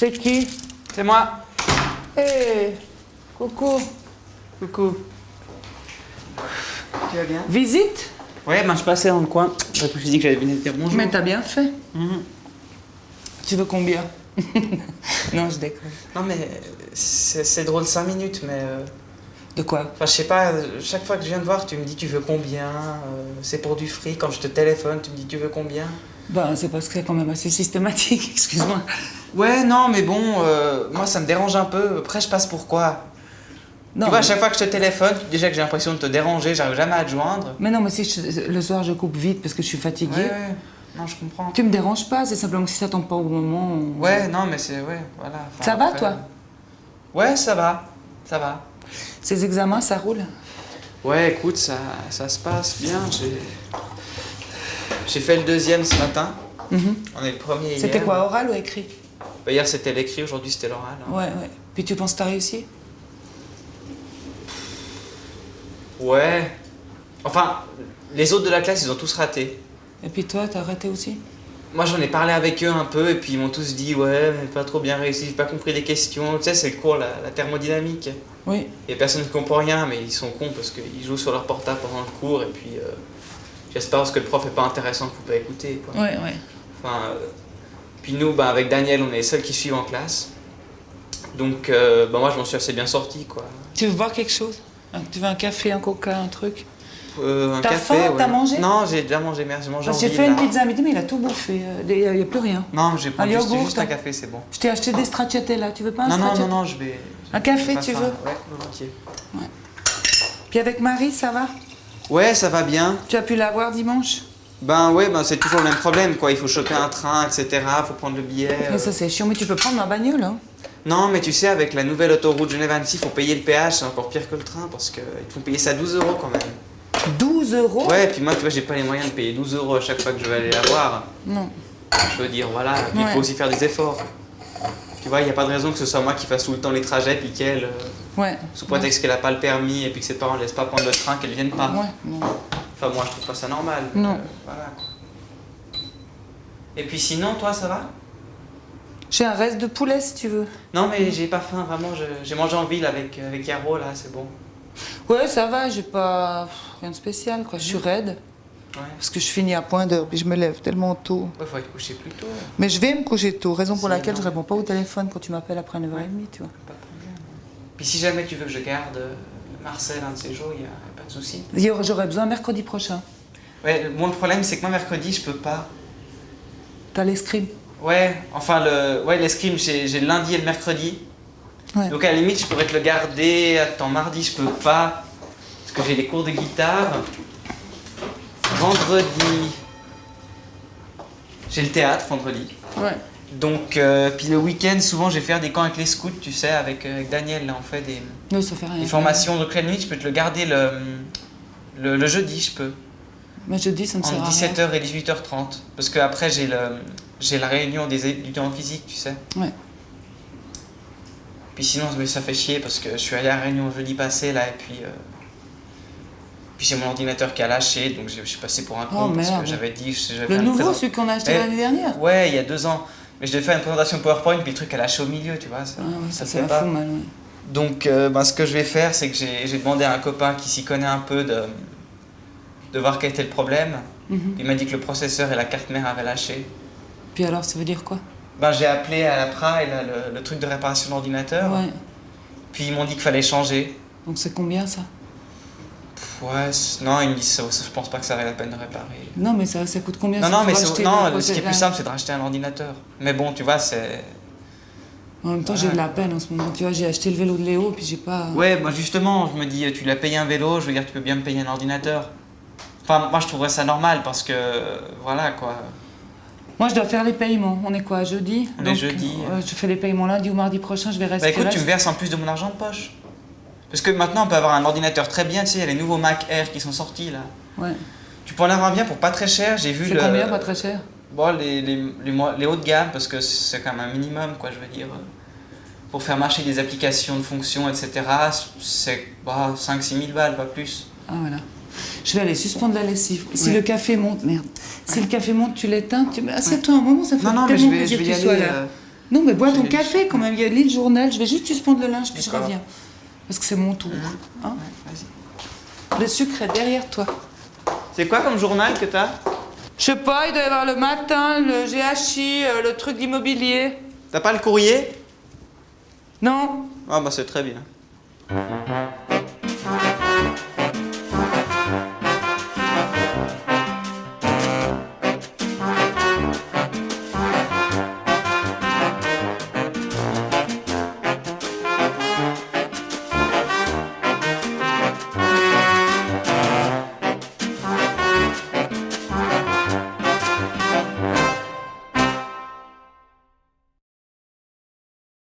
C'est qui? C'est moi. Hé, coucou. Coucou. Tu vas bien? Visite? Ouais, ben je passais dans le coin. Je me suis dit que j'allais venir te dire bonjour. Mais t'as bien fait. Mhm. Tu veux combien? Non, je déconne. Non mais c'est drôle 5 minutes, mais... De quoi? Enfin, je sais pas, chaque fois que je viens te voir, tu me dis tu veux combien, c'est pour du fric. Quand je te téléphone, tu me dis tu veux combien. Ben, c'est parce que c'est quand même assez systématique, excuse-moi. Ouais, non, mais bon, moi ça me dérange un peu. Après, je passe pour quoi? Non, Tu vois, à mais... chaque fois que je te téléphone, déjà que j'ai l'impression de te déranger, j'arrive jamais à te joindre. Mais non, mais si le soir je coupe vite parce que je suis fatiguée. Ouais, non, je comprends. Tu me déranges pas, c'est simplement que si ça tombe pas au moment... Ouais, non, mais c'est... Ouais, voilà. Enfin, Ça va, après... toi? Ouais, ça va. Ça va. Ces examens, ça roule? Ouais, écoute, ça se passe bien. J'ai fait le deuxième ce matin. On est le premier hier. C'était quoi, oral ou écrit? Bah, hier, c'était l'écrit, aujourd'hui, c'était l'oral. Hein. Ouais. Puis tu penses que t'as réussi? Ouais. Enfin, les autres de la classe, ils ont tous raté. Et puis toi, t'as raté aussi? Moi, j'en ai parlé avec eux un peu, et puis ils m'ont tous dit « Ouais, mais pas trop bien réussi, j'ai pas compris les questions. » Tu sais, c'est le cours, la thermodynamique. Oui. Il y a personne qui comprend rien, mais ils sont cons parce qu'ils jouent sur leur portable pendant le cours, et puis j'espère parce que le prof est pas intéressant que vous pouvez écouter. Quoi. Ouais. Enfin, puis nous, bah, avec Daniel, on est les seuls qui suivent en classe. Donc, bah, moi, je m'en suis assez bien sorti, quoi. Tu veux boire quelque chose? Tu veux un café, un coca, un truc? Un T'as café, faim? ouais. T'as mangé? Non, j'ai déjà mangé, merci. J'ai mangé Parce en que j'ai ville, fait une là. pizza à midi, mais il a tout bouffé. Il n'y a plus rien. Non, j'ai pris yogourt, juste un café, c'est bon. Je t'ai acheté des stracciatella. Tu veux pas un Non, stracciatella? je vais... Un café, j'ai pas tu faim. veux? Ouais, volontiers. Puis avec Marie, ça va? Ouais, ça va bien. Tu as pu la voir dimanche? Ben ouais, ben c'est toujours le même problème, quoi. Il faut choper un train, etc. Faut prendre le billet. Mais ça, c'est chiant. Mais tu peux prendre ma bagnole, hein? Non, mais tu sais, avec la nouvelle autoroute Genève-Annecy, faut payer le péage, c'est encore pire que le train, parce qu'ils te font payer ça 12 € quand même. 12 €? Ouais, et puis moi, tu vois, j'ai pas les moyens de payer 12 € à chaque fois que je vais aller la voir. Non. Je veux dire, voilà, puis il Ouais. faut aussi faire des efforts. Tu vois, il n'y a pas de raison que ce soit moi qui fasse tout le temps les trajets, puis qu'elle, Ouais. sous prétexte qu'elle a pas le permis, et puis que ses parents ne laissent pas prendre le train, qu'elle vienne pas. Ouais. Non. Enfin, moi, je trouve pas ça normal. Non. Voilà. Et puis sinon, toi, ça va? J'ai un reste de poulet, si tu veux. Non, mais j'ai pas faim, vraiment. J'ai mangé en ville avec Yaro, là, c'est bon. Ouais, ça va. J'ai pas... rien de spécial, quoi. Je suis raide. Ouais. Parce que je finis à point d'heure, puis je me lève tellement tôt. Ouais, faudrait te coucher plus tôt. Mais je vais me coucher tôt, raison pour Si, laquelle non. je réponds pas au téléphone quand tu m'appelles après 9h30, tu vois. Pas de problème. Puis si jamais tu veux que je garde Marcel un de ces jours, il n'y a pas de souci. J'aurais besoin mercredi prochain. Ouais, bon, le problème, c'est que moi, mercredi, je peux pas. T'as l'escrime? Ouais, enfin, l'escrime, j'ai le lundi et le mercredi. Ouais. Donc, à la limite, je pourrais te le garder. Attends, mardi, je peux pas. Parce que j'ai les cours de guitare. Vendredi, j'ai le théâtre, vendredi. Ouais. Donc, puis le week-end, souvent, je vais faire des camps avec les scouts, tu sais, avec Daniel, là, on fait Non, ça fait rien. des formations. Donc, à la limite, je peux te le garder le jeudi, je peux. Mais jeudi, ça me sert à Entre rien. 17h et 18h30. Parce qu'après, j'ai la réunion des étudiants en physique, tu sais. Ouais. Puis sinon, mais ça fait chier parce que je suis allé à la réunion jeudi passé, là, et puis j'ai mon ordinateur qui a lâché, donc je suis passé pour un con parce merde. que j'avais dit... j'avais Le fait une nouveau, celui qu'on a acheté l'année dernière? Ouais, il y a 2 ans. Mais je devais faire une présentation PowerPoint, puis le truc a lâché au milieu, tu vois. Ah ouais, ça se fait fait la pas. fout mal, ouais. Donc, ce que je vais faire, c'est que j'ai demandé à un copain qui s'y connaît un peu de voir quel était le problème. Il m'a dit que le processeur et la carte mère avaient lâché. Puis alors, ça veut dire quoi? J'ai appelé à la PRA, et là, le truc de réparation d'ordinateur. Ouais. Puis ils m'ont dit qu'il fallait changer. Donc c'est combien, ça? Ouais, non, ils me disent ça, je pense pas que ça vaille la peine de réparer. Non, mais ça coûte combien? Non, ça, non, faut mais racheter non, le ce qui est plus simple, c'est de racheter un ordinateur. Mais bon, tu vois, c'est... En même temps, j'ai de la peine en ce moment. Tu vois, j'ai acheté le vélo de Léo, puis j'ai pas... Ouais, moi justement, je me dis, tu l'as payé un vélo, je veux dire, tu peux bien me payer un ordinateur. Enfin, moi je trouverais ça normal parce que, voilà quoi. Moi, je dois faire les paiements. On est quoi, jeudi? On est jeudi. Je fais les paiements lundi ou mardi prochain, je vais rester Bah écoute, là. tu me verses en plus de mon argent de poche. Parce que maintenant, on peut avoir un ordinateur très bien, tu sais, il y a les nouveaux Mac Air qui sont sortis là. Ouais. Tu peux en avoir un bien pour pas très cher, j'ai vu C'est combien, pas très cher? Bon, les hauts de gamme, parce que c'est quand même un minimum, quoi, je veux dire. Pour faire marcher des applications de fonctions, etc., c'est 5-6 000 balles, pas plus. Ah, voilà. Je vais aller suspendre la lessive. Si Ouais. le café monte, merde. Si le café monte, tu l'éteins. Assieds-toi un moment, ça fait Non, mais tellement je vais plaisir que y tu sois aller. là. Non, mais bois Je ton vais café juste- quand même. Lis le journal. Je vais juste suspendre le linge, puis je D'accord. reviens. Parce que c'est mon tour. Hein? Ouais, vas-y. Le sucre est derrière toi. C'est quoi comme journal que t'as? Je sais pas, il doit y avoir le matin, le GHI, le truc d'immobilier. T'as pas le courrier? Non? Ah bah c'est très bien.